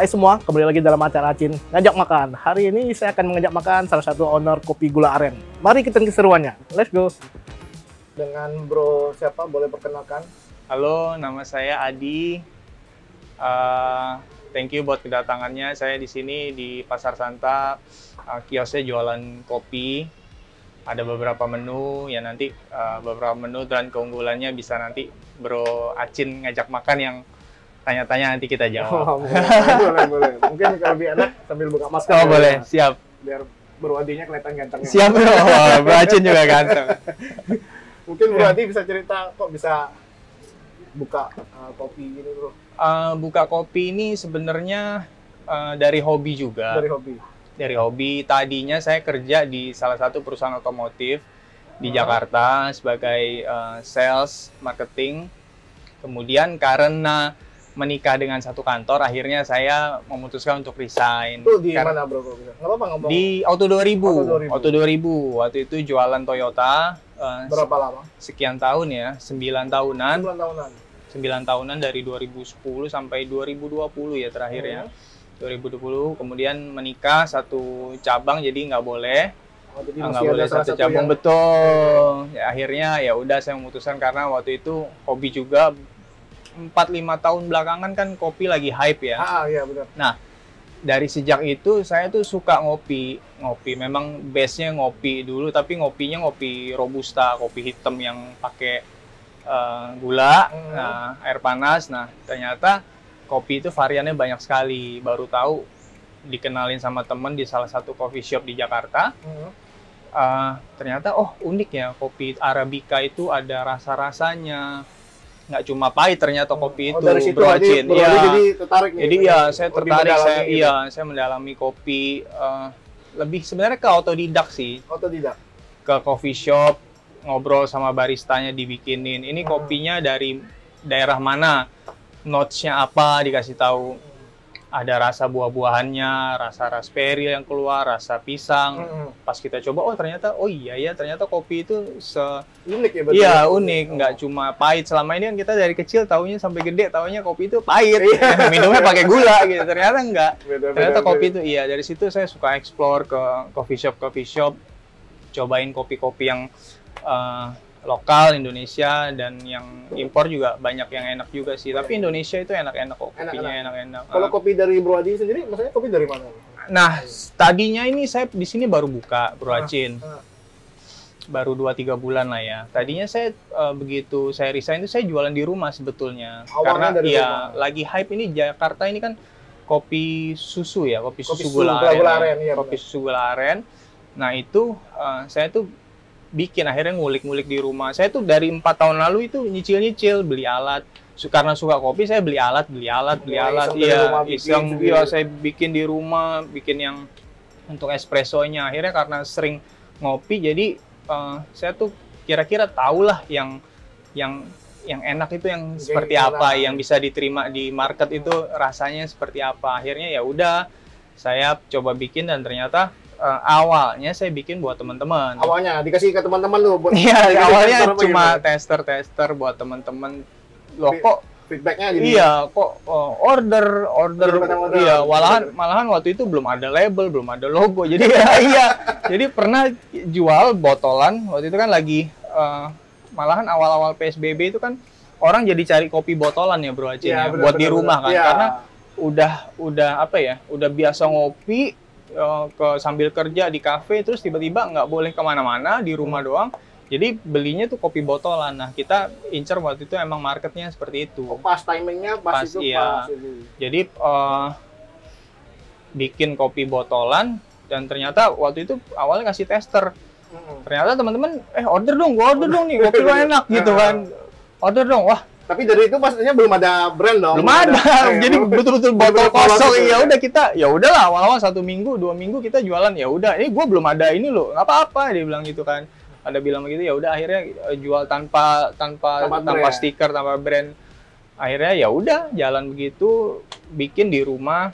Hai semua, kembali lagi dalam acara Acin Ngajak Makan. Hari ini saya akan mengajak makan salah satu owner kopi gula aren. Mari kita keseruannya. Let's go. Dengan bro siapa? Boleh perkenalkan? Halo, nama saya Adi. Thank you buat kedatangannya. Saya di sini di Pasar Santa, kiosnya jualan kopi. Ada beberapa menu, ya nanti beberapa menu dan keunggulannya bisa nanti Bro Acin ngajak makan yang tanya-tanya nanti kita jawab. Oh, boleh. Mungkin kalau lebih enak sambil buka masker. Oh, boleh, siap. Biar Bro Adinya kelihatan ganteng. Siap, Bro. Bro Acin juga ganteng. Mungkin Bro Adi bisa cerita kok bisa buka kopi ini, Bro. Buka kopi ini sebenarnya dari hobi juga. Dari hobi. Tadinya saya kerja di salah satu perusahaan otomotif di Jakarta sebagai sales marketing. Kemudian karena menikah dengan satu kantor, akhirnya saya memutuskan untuk resign. Itu di mana, Bro? Nggak apa-apa ngomong. Di Auto 2000. Auto 2000. Waktu itu jualan Toyota. Berapa lama? Sekian tahun ya, 9 tahunan. 9 tahunan. 9 tahunan dari 2010 sampai 2020 ya terakhir ya. 2020, kemudian menikah satu cabang, jadi nggak boleh. Nggak boleh satu cabang, betul. Ya, akhirnya ya udah saya memutuskan karena waktu itu hobi juga. 4-5 tahun belakangan kan kopi lagi hype ya. Iya benar. Nah, dari sejak itu saya tuh suka ngopi. Memang base-nya ngopi dulu, tapi ngopinya ngopi robusta, kopi hitam yang pakai gula, air panas. Nah, ternyata kopi itu variannya banyak sekali. Baru tahu dikenalin sama temen di salah satu coffee shop di Jakarta. Ternyata unik ya, kopi Arabica itu ada rasa-rasanya. Nggak cuma pahit ternyata kopi itu, Bro Acin. Iya. Jadi tertarik nih. Jadi ya saya tertarik, saya mendalami kopi, lebih sebenarnya ke otodidak sih. Otodidak. Ke coffee shop, ngobrol sama baristanya dibikinin. Ini kopinya dari daerah mana? Notes-nya apa dikasih tahu. Ada rasa buah-buahannya, rasa raspberry yang keluar, rasa pisang. Pas kita coba, ternyata ternyata kopi itu unik ya, betul. Iya, unik, nggak cuma pahit. Selama ini kan kita dari kecil taunya sampai gede taunya kopi itu pahit. Minumnya pakai gula gitu. Ternyata enggak. Ternyata kopi itu dari situ saya suka explore ke coffee shop, cobain kopi-kopi yang lokal Indonesia, dan yang impor juga banyak yang enak juga sih. Tapi Indonesia itu enak-enak kok, kopinya enak-enak. Kalau kopi dari Bro Adi sendiri, maksudnya kopi dari mana? Nah, tadinya ini saya di sini baru buka, Bro Acin. Baru 2-3 bulan lah ya. Tadinya saya begitu saya resign itu saya jualan di rumah sebetulnya. Awalnya karena dari rumah. Lagi hype ini Jakarta ini kan kopi susu ya, kopi susu gula aren. Kopi susu gula aren. Nah, itu saya tuh bikin, akhirnya ngulik-ngulik di rumah. Saya tuh dari 4 tahun lalu itu nyicil-nyicil, beli alat. Karena suka kopi, saya beli alat. Iya, saya bikin di rumah, bikin yang untuk espressonya. Akhirnya karena sering ngopi, jadi saya tuh kira-kira tahulah yang enak itu yang seperti apa, yang bisa diterima di market itu rasanya seperti apa. Akhirnya ya udah, saya coba bikin dan ternyata awalnya saya bikin buat teman-teman. Awalnya dikasih ke teman-teman lu buat. Iya, awalnya cuma tester buat teman-teman. Loh kok feedbacknya jadi. Iya, kok order. Iya, malahan waktu itu belum ada label, belum ada logo. Jadi Jadi pernah jual botolan. Waktu itu kan lagi malahan awal-awal PSBB itu kan orang jadi cari kopi botolan ya, Bro Acin ya, buat di rumah kan. Karena udah apa ya? Udah biasa ngopi sambil kerja di kafe, terus tiba-tiba nggak boleh kemana-mana, di rumah doang. Jadi belinya tuh kopi botolan. Nah, kita incer waktu itu emang marketnya seperti itu. Pas timingnya pas itu. Iya. Jadi bikin kopi botolan, dan ternyata waktu itu awalnya kasih tester. Ternyata teman-teman order dong nih, kopi lo enak gitu kan. Order dong. Wah, tapi dari itu pastinya belum ada brand dong. Belum ada. Jadi betul-betul botol kosong. Ya udahlah, awal-awal 1 minggu, 2 minggu kita jualan. Ya udah, ini gue belum ada ini loh, nggak apa-apa, dia bilang gitu kan. Ada bilang begitu, ya udah akhirnya jual tanpa stiker, tanpa brand. Akhirnya ya udah jalan begitu, bikin di rumah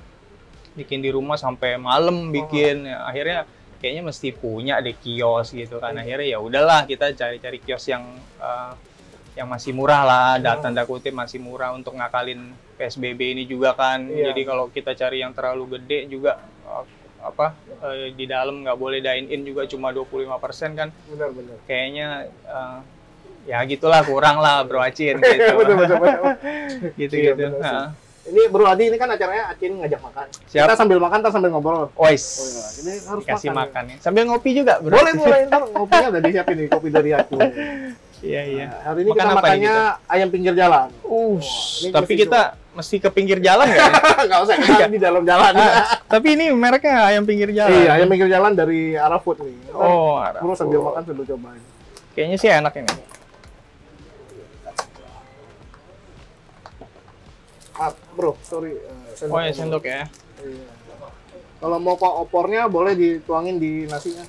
sampai malam bikin. Ya, akhirnya kayaknya mesti punya deh kios gitu kan. Akhirnya ya udahlah, kita cari-cari kios yang yang masih murah lah, tanda kutip masih murah untuk ngakalin PSBB ini juga kan. Iya. Jadi kalau kita cari yang terlalu gede juga di dalam nggak boleh dine in juga cuma 25% kan. Benar-benar. Kayaknya ya gitulah, kurang lah Bro Acin gitu. Betul. Gitu. Iya, benar sih. Ini Bro Adi, ini kan acaranya Acin ngajak makan. Siap. Kita sambil makan, kita sambil ngobrol. Ois. Ini harus Kasih makan. makan ya. Sambil ngopi juga, Bro. Boleh. Ntar ngopinya udah disiapin nih, kopi dari aku. Iya. Nah, hari ini Makan kita apa nih makannya ayam pinggir jalan. Ini mesti tapi kita mesti ke pinggir jalan nggak ya? Nggak usah, kita di dalam jalan. Tapi ini mereknya ayam pinggir jalan. Iya, ayam pinggir jalan dari Arab Food nih. Oh, Bro sambil makan sambil cobain. Kayaknya sih enak ini. Bro, sorry. Oh ya, sendok ya. Iya. Kalau mau kuah opornya boleh dituangin di nasinya.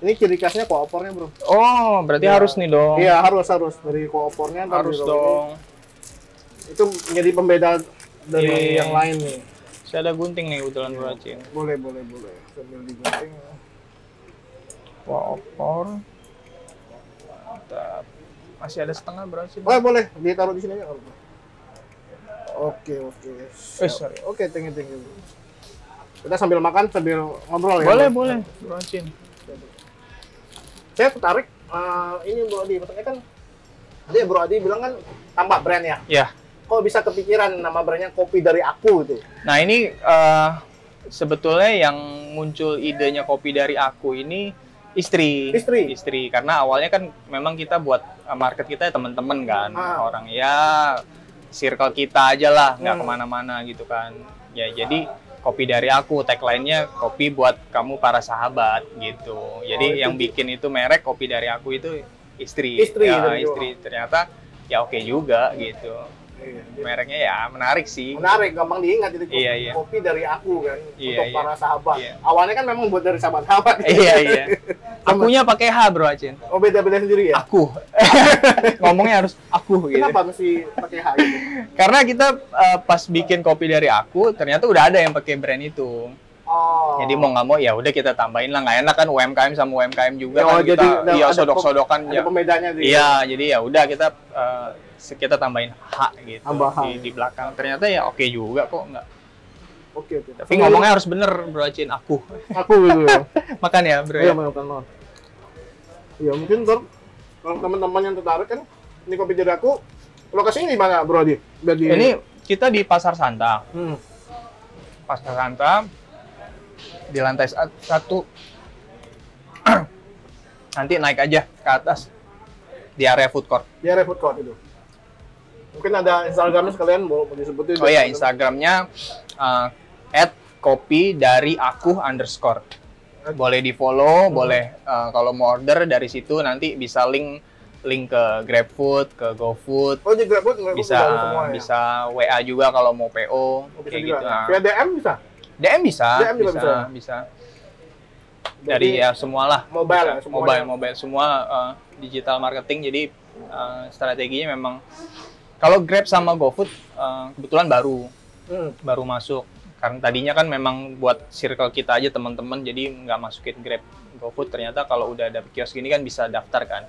Ini ciri khasnya kuah opornya, Bro. Oh, berarti harus nih dong. Iya, harus dari kuah opornya. ntar Harus ditaruh dong. ini. Itu menjadi pembeda dari Iya. yang lain nih. Saya ada gunting nih kebetulan Bro Acin. Boleh. Sambil digunting. Wah, opor. Mantap. Masih ada setengah Bro Acin. Oh, boleh. Ditaruh di sini aja, Bro. Oke. Sorry. Oke, thank you. Kita sambil makan sambil ngobrol ya. Boleh Bro Acin. Saya tertarik ini Bro Adi, maksudnya kan tadi Bro Adi bilang kan tambah brand ya. Ya. Kok bisa kepikiran nama brandnya Kopi Dari Aku itu? Nah, ini sebetulnya yang muncul idenya Kopi Dari Aku ini istri. Karena awalnya kan memang kita buat market kita ya teman-teman kan, orang ya circle kita aja lah, nggak kemana-mana gitu kan. Ya jadi Kopi Dari Aku, tagline-nya kopi buat kamu para sahabat gitu. Jadi yang bikin itu merek Kopi Dari Aku itu istri. Istri. Ternyata ya oke juga gitu. Mereknya ya menarik sih. Menarik, gampang diingat itu. Iya. Kopi Dari Aku kan, untuk para sahabat. Iya. Awalnya kan memang buat dari sahabat-sahabat. Iya. Akunya pakai H Bro Acin. Oh, beda-beda sendiri ya? Aku. Ngomongnya harus aku gitu. Kenapa mesti pakai H gitu? Karena kita pas bikin Kopi Dari Aku, ternyata udah ada yang pakai brand itu. Oh. Jadi mau nggak mau ya udah kita tambahin lah, nggak enak kan UMKM sama UMKM juga kan jadi kita sodok-sodokan ada pembedanya gitu. Iya, jadi ya udah kita tambahin H gitu di belakang. Ternyata ya oke juga kok, nggak. Oke. Tapi ngomongnya harus bener Bro Acin, aku gitu ya. makan ya Bro. Iya, makan loh. Ya mungkin ntar kalau teman-teman yang tertarik kan ini Kopi Dari Aku, lokasinya di mana Bro Adi? Ini kita di Pasar Santa. Pasar Santa di lantai 1. Nanti naik aja ke atas di area food court. Di area food court itu. Mungkin ada Instagramnya sekalian mau disebutin. Oh ya, Instagramnya @kopi-dari-aku_. Boleh di follow, boleh kalau mau order dari situ nanti bisa link ke GrabFood, ke GoFood. Oh, di GrabFood bisa semua, ya? bisa WA juga kalau mau PO kayak gitu. Via DM bisa? DM bisa. Dari Jadi, ya semualah. Mobile, mobile semua digital marketing. Jadi strateginya memang kalau Grab sama GoFood kebetulan baru masuk. Karena tadinya kan memang buat circle kita aja teman-teman, jadi nggak masukin Grab, GoFood. Ternyata kalau udah ada kios gini kan bisa daftar kan,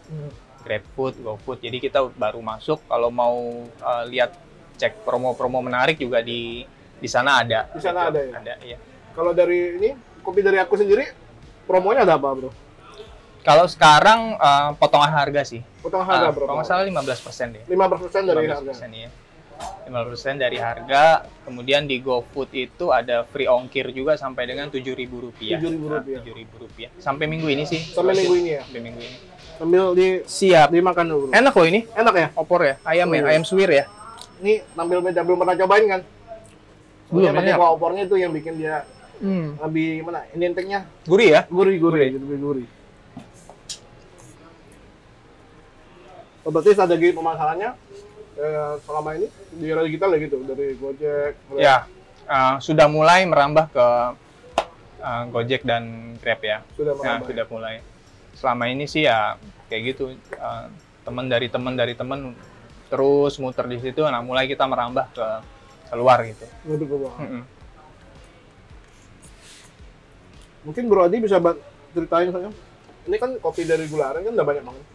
GrabFood, GoFood. Jadi kita baru masuk. Kalau mau lihat cek promo-promo menarik juga di sana ada. Di sana ada ya. Ada ya. Kalau dari ini Kopi Dari Aku sendiri promonya ada apa Bro? Kalau sekarang potongan harga sih. Potongan harga berapa? Kalau nggak salah 15% deh. 15% dari harga. 15% ya. 15% dari harga. Kemudian di GoFood itu ada free ongkir juga sampai dengan Rp7.000. Rp7.000. Sampai minggu ini sih. Sampai minggu ini ya. Sampai minggu ini. Sambil Siap. dimakan dulu Bro. Enak loh ini. Enak ya? Opor ya, ayam ya, ayam suwir ya. Ini tampil beda, belum pernah cobain kan? Belum, pakai ini kuah opornya itu yang bikin dia lebih mana? Ini inteknya gurih ya? Gurih. Lebih gurih. Oh, berarti strategi pemasarannya selama ini di era digital ya gitu, dari Gojek. Ya, sudah mulai merambah ke Gojek dan Grab ya. Sudah mulai. Selama ini sih ya kayak gitu, teman dari teman terus muter di situ. Nah, mulai kita merambah ke keluar gitu. Mungkin Bro Adi bisa ceritain saya. Ini kan kopi dari gula aren kan udah banyak banget.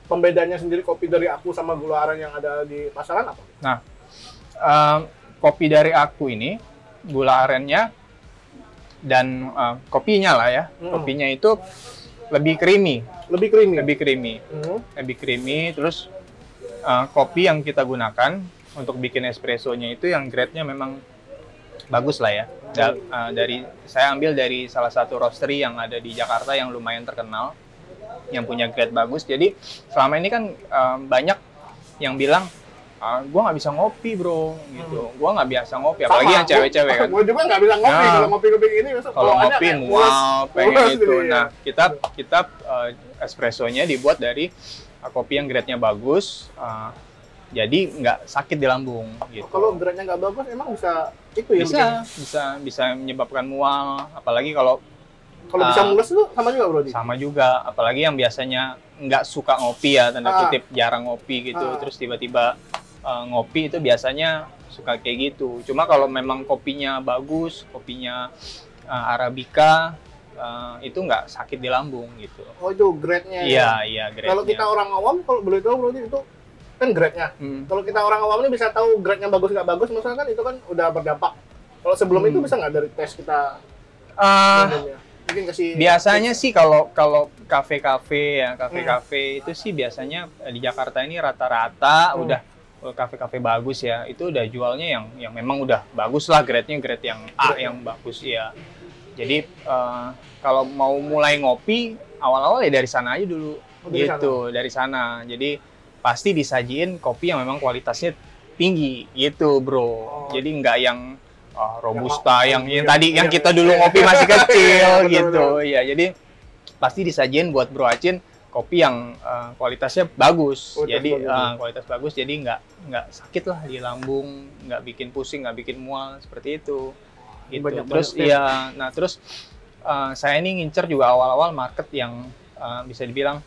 pembedanya sendiri kopi dari aku sama gula aren yang ada di pasaran apa? Nah, kopi dari aku ini gula arennya dan kopinya lah ya. Kopinya itu lebih creamy. Lebih creamy. Lebih creamy. Lebih creamy. Terus kopi yang kita gunakan untuk bikin espressonya itu yang grade-nya memang bagus lah ya. Saya ambil dari salah satu roastery yang ada di Jakarta yang lumayan terkenal, yang punya grade bagus. Jadi selama ini kan banyak yang bilang, gua nggak bisa ngopi bro, gitu. Gua nggak biasa ngopi, apalagi yang cewek-cewek kan. Gua juga nggak bisa ngopi, kalau ngopi-ngopi ini kalau ngopi mual, pengen itu. Nah, kita espressonya dibuat dari kopi yang grade-nya bagus, jadi nggak sakit di lambung gitu. Kalau grade-nya nggak bagus, emang bisa itu ya? Bisa menyebabkan mual, apalagi kalau bisa mules itu sama juga bro? Sama juga, apalagi yang biasanya nggak suka ngopi ya, tanda kutip jarang ngopi gitu, terus tiba-tiba ngopi itu biasanya suka kayak gitu. Cuma kalau memang kopinya bagus, kopinya Arabica, itu nggak sakit di lambung gitu. Oh itu grade-nya? Iya grade-nya. Kalau kita orang awam, kalau boleh tahu berarti itu kan grade-nya. Kalau kita orang awam ini bisa tahu grade-nya bagus nggak bagus, misalnya kan itu kan udah berdampak. Kalau sebelum itu bisa nggak dari tes kita? Mungkin biasanya sih kalau kafe-kafe ya, kafe-kafe itu sih biasanya di Jakarta ini rata-rata udah kafe-kafe bagus ya, itu udah jualnya yang memang udah bagus lah, grade-nya grade yang A yang bagus ya. Jadi kalau mau mulai ngopi awal-awal ya dari sana aja dulu dari sana. Jadi pasti disajiin kopi yang memang kualitasnya tinggi gitu bro. Jadi nggak yang robusta yang tadi yang kita dulu ngopi masih kecil gitu. Ya jadi pasti disajiin buat Bro Acin kopi yang kualitasnya bagus. Kualitas bagus, jadi nggak sakit lah di lambung, nggak bikin pusing, nggak bikin mual seperti itu. Gitu. Terus saya ini ngincer juga awal-awal market yang bisa dibilang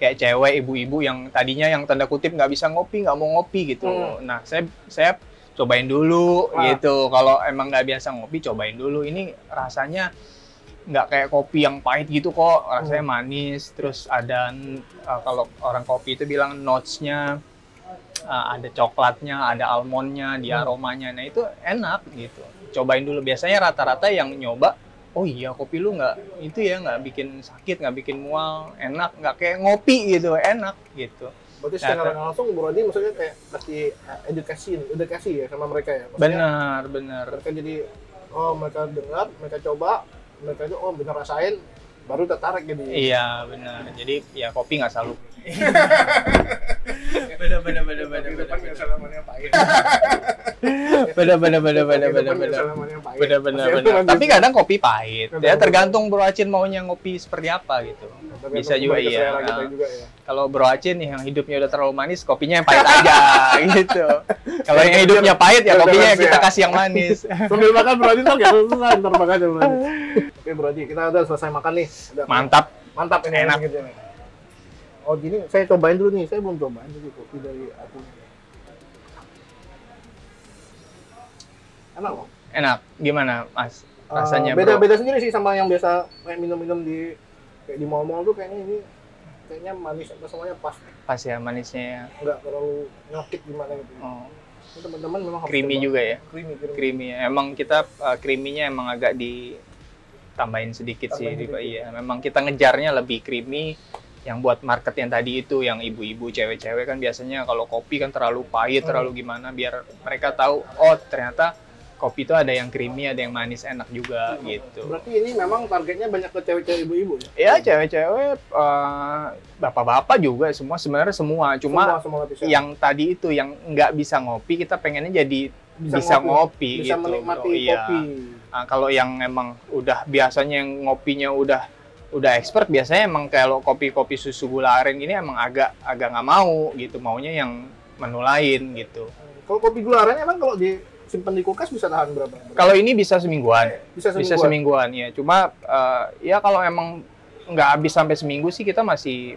kayak cewek, ibu-ibu yang tadinya yang tanda kutip nggak bisa ngopi, nggak mau ngopi gitu. Nah, saya cobain dulu gitu. Kalau emang nggak biasa ngopi, cobain dulu. Ini rasanya nggak kayak kopi yang pahit gitu kok. Rasanya manis. Terus ada kalau orang kopi itu bilang notes-nya ada coklatnya, ada almondnya, di aromanya. Nah itu enak gitu. Cobain dulu. Biasanya rata-rata yang nyoba, oh iya kopi lu nggak itu ya, nggak bikin sakit, nggak bikin mual, enak, nggak kayak ngopi gitu, enak gitu. Berarti secara langsung Bro Adi maksudnya kayak kasih edukasi ya sama mereka ya? Maksudnya, benar. Mereka jadi, mereka dengar, mereka coba, mereka itu bener rasain, baru tertarik gitu. Iya benar. Jadi ya kopi nggak selalu. Benar. Tapi kadang kopi pahit. Ya tergantung Bro Acin maunya ngopi seperti apa gitu. Bisa juga iya. Kalau Bro Acin yang hidupnya udah terlalu manis, kopinya yang pahit aja gitu. Kalau yang hidupnya pahit ya kopinya kita kasih yang manis. Sambil makan Bro Acin ya susah ntar makan Bro Acin. Oke Bro Acin, kita udah selesai makan nih. Mantap ini enak gitu. Oh gini, saya cobain dulu nih. Saya belum cobain dulu kopi dari aku. Enak loh. Enak. Gimana Mas? Rasanya beda sendiri sih sama yang biasa kayak minum-minum di mall-mall tuh, kayaknya ini kayaknya manis atau semuanya pas. Pas ya manisnya ya. Enggak terlalu nyokit gimana gitu. Ini teman-teman memang harus creamy juga ya. Creamy ya. Emang kita creamy-nya emang agak ditambahin sedikit sih. Iya, memang kita ngejarnya lebih creamy. Yang buat market yang tadi itu, yang ibu-ibu, cewek-cewek kan biasanya kalau kopi kan terlalu pahit, terlalu gimana, biar mereka tahu, oh ternyata kopi itu ada yang creamy, ada yang manis, enak juga gitu. Berarti ini memang targetnya banyak ke cewek-cewek, ibu-ibu ya? Ya cewek-cewek, bapak-bapak juga, sebenarnya semua. Cuma semua yang tadi itu, yang nggak bisa ngopi, kita pengennya jadi bisa ngopi bisa gitu. Menikmati kopi. Nah, kalau yang emang udah biasanya yang ngopinya udah expert, biasanya emang kalau kopi-kopi susu gula aren ini emang agak nggak mau gitu, maunya yang menu lain gitu. Kalau kopi gula aren emang kalau disimpan di kulkas bisa tahan berapa? Kalau ini bisa semingguan. Bisa semingguan ya. Cuma ya kalau emang nggak habis sampai seminggu sih kita masih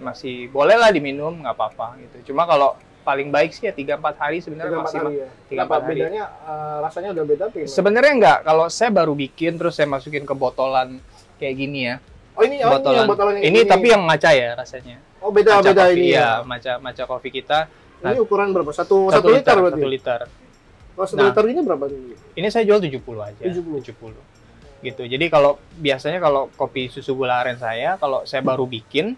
boleh lah diminum, nggak apa-apa gitu. Cuma kalau paling baik sih ya 3-4 hari sebenarnya masih. 3-4 hari. Bedanya rasanya udah beda tuh. Sebenarnya nggak. Kalau saya baru bikin terus saya masukin ke botolan kayak gini ya. Oh ini yang botolan yang ini tapi yang ngaca ya rasanya. Oh, beda kopi, ini ya. Matcha kopi kita. Nah, ini ukuran berapa? Satu liter berarti? 1 liter. Oh, 1 liter ini berapa nih? Ini saya jual 70 aja. 70. Gitu. Jadi kalau biasanya kalau kopi susu gula aren saya, kalau saya baru bikin,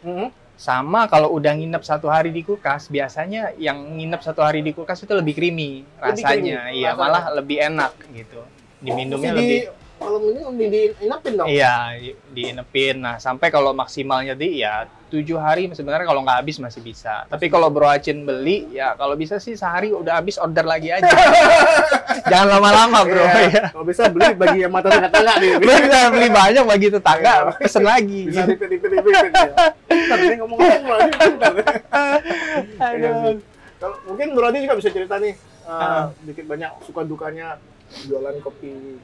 sama kalau udah nginep 1 hari di kulkas, biasanya yang nginep 1 hari di kulkas itu lebih creamy rasanya. Iya, malah lebih enak gitu. Diminumnya lebih. Kalau ini diinepin dong? Iya, diinepin. Nah, sampai kalau maksimalnya ya 7 hari sebenarnya kalau nggak habis masih bisa. Tapi kalau Bro Acin beli, ya kalau bisa sih sehari udah habis order lagi aja. Jangan lama-lama, Bro. Ya. Kalau bisa beli bagi yang mata tetangga nih. Bisa beli banyak bagi tetangga, pesen lagi. Bisa dipit ya. Bentar, ini ngomong-ngomong lagi. Kalau mungkin Bro Adi juga bisa cerita nih, dikit banyak suka dukanya jualan kopi.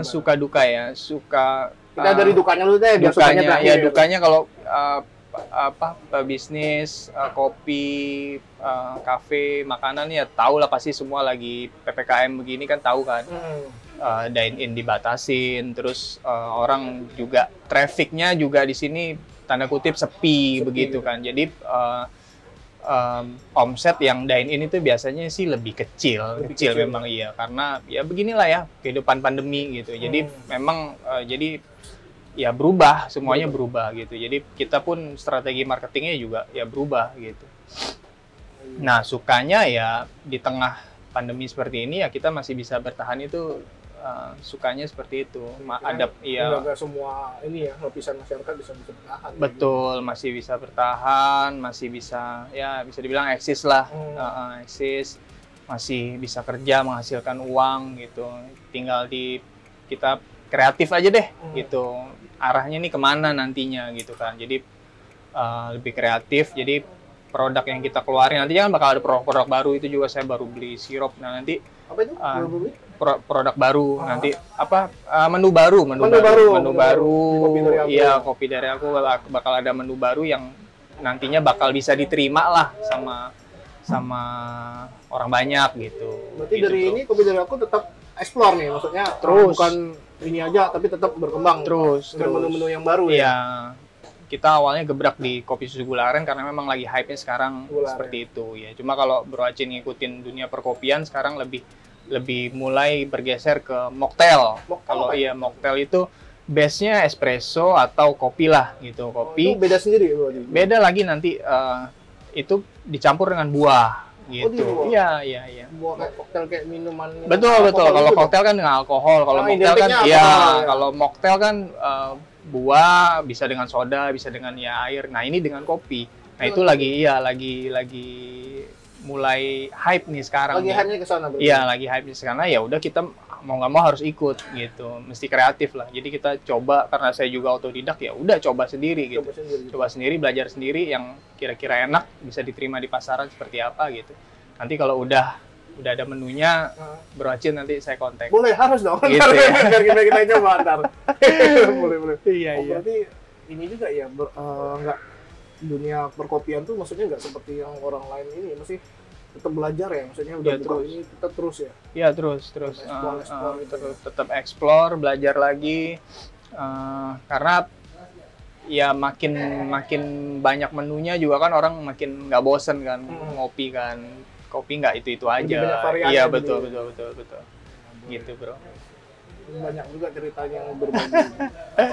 Suka duka ya, kita dari dukanya dulu deh, biar dukanya ya dukanya kalau bisnis kopi, kafe, makanan ya tahu lah pasti semua lagi PPKM begini kan tahu kan. Dine in dibatasin, terus orang juga trafficnya juga di sini tanda kutip sepi begitu kan. Jadi omset yang dine in itu biasanya sih lebih kecil memang iya, karena ya beginilah ya kehidupan pandemi gitu. Jadi memang jadi ya berubah, semuanya berubah gitu. Jadi kita pun strategi marketingnya juga ya berubah gitu. Nah, sukanya ya di tengah pandemi seperti ini ya kita masih bisa bertahan itu. Sukanya seperti itu. Nggak semua ini ya lapisan masyarakat bisa bertahan. Betul, masih bisa bertahan, masih bisa ya bisa dibilang eksis lah, eksis, masih bisa kerja menghasilkan uang gitu. Tinggal kita kreatif aja deh gitu. Arahnya nih kemana nantinya gitu kan. Jadi lebih kreatif. Jadi produk yang kita keluarin nanti kan bakal ada produk baru, itu juga saya baru beli sirup. Nah nanti apa itu? Produk baru nanti menu baru iya, kopi dari aku bakal ada menu baru yang nantinya bakal bisa diterima lah sama orang banyak gitu. Berarti gitu, dari ini kopi dari aku tetap explore nih, maksudnya terus bukan ini aja tapi tetap berkembang terus menu-menu yang baru ya. Kita awalnya gebrak di kopi susu gula aren karena memang lagi hype-nya sekarang seperti itu ya. Cuma kalau Bro Acin ngikutin dunia perkopian sekarang lebih mulai bergeser ke mocktail. Kalau iya mocktail itu base-nya espresso atau kopi lah gitu. Kopi. Itu beda sendiri Bro? Beda lagi nanti itu dicampur dengan buah gitu. Iya. Buah kayak koktail kayak minuman. Betul. Kalau koktail kan dengan alkohol. Kalau mocktail kan kalau mocktail kan buah bisa dengan soda, bisa dengan air. Nah, ini dengan kopi. Nah, itu lagi mulai hype nih sekarang. Lagi hype-nya ke sana berarti. Iya, lagi hype ke sana. Ya udah kita mau nggak mau harus ikut gitu. Mesti kreatif lah. Jadi kita coba, karena saya juga otodidak, ya udah coba sendiri gitu. Coba sendiri, belajar sendiri yang kira-kira enak, bisa diterima di pasaran seperti apa gitu. Nanti kalau udah ada menunya, Bro Acin nanti saya kontak. Boleh, harus dong. Gitu ya. Biar kita coba ntar. Boleh. Iya. Berarti ini juga ya, nggak dunia perkopian tuh maksudnya nggak seperti yang orang lain ini, masih tetap belajar ya, maksudnya udah buka ini kita terus ya. Iya, terus tetap explore, belajar lagi, karena ya makin banyak menunya juga kan orang makin nggak bosen kan ngopi kan, kopi nggak itu aja. Iya betul. Gitu Bro. Banyak juga ceritanya yang berbagi.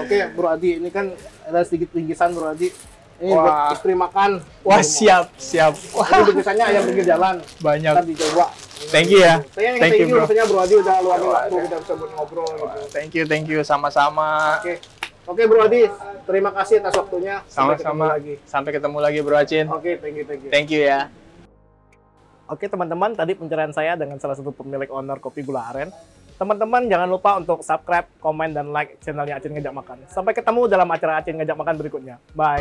Oke Bro Adi, ini kan ada sedikit bingkisan Bro Adi. Ini buat istri makan. Wah, siap. Wah, ini bingkisannya ayam pinggir jalan. Banyak. Ntar dicoba. Thank you ya. Thank you Bro. Maksudnya Bro Adi udah luangin waktu kita bisa buat ngobrol gitu. Thank you sama-sama. Oke Bro Adi, terima kasih atas waktunya. Sama-sama. Sampai ketemu lagi Bro Acin. Oke, thank you. Thank you ya. Oke teman-teman, tadi pencerahan saya dengan salah satu pemilik owner Kopi Gula Aren. Teman-teman jangan lupa untuk subscribe, komen, dan like channelnya Acin Ngajak Makan. Sampai ketemu dalam acara Acin Ngajak Makan berikutnya. Bye!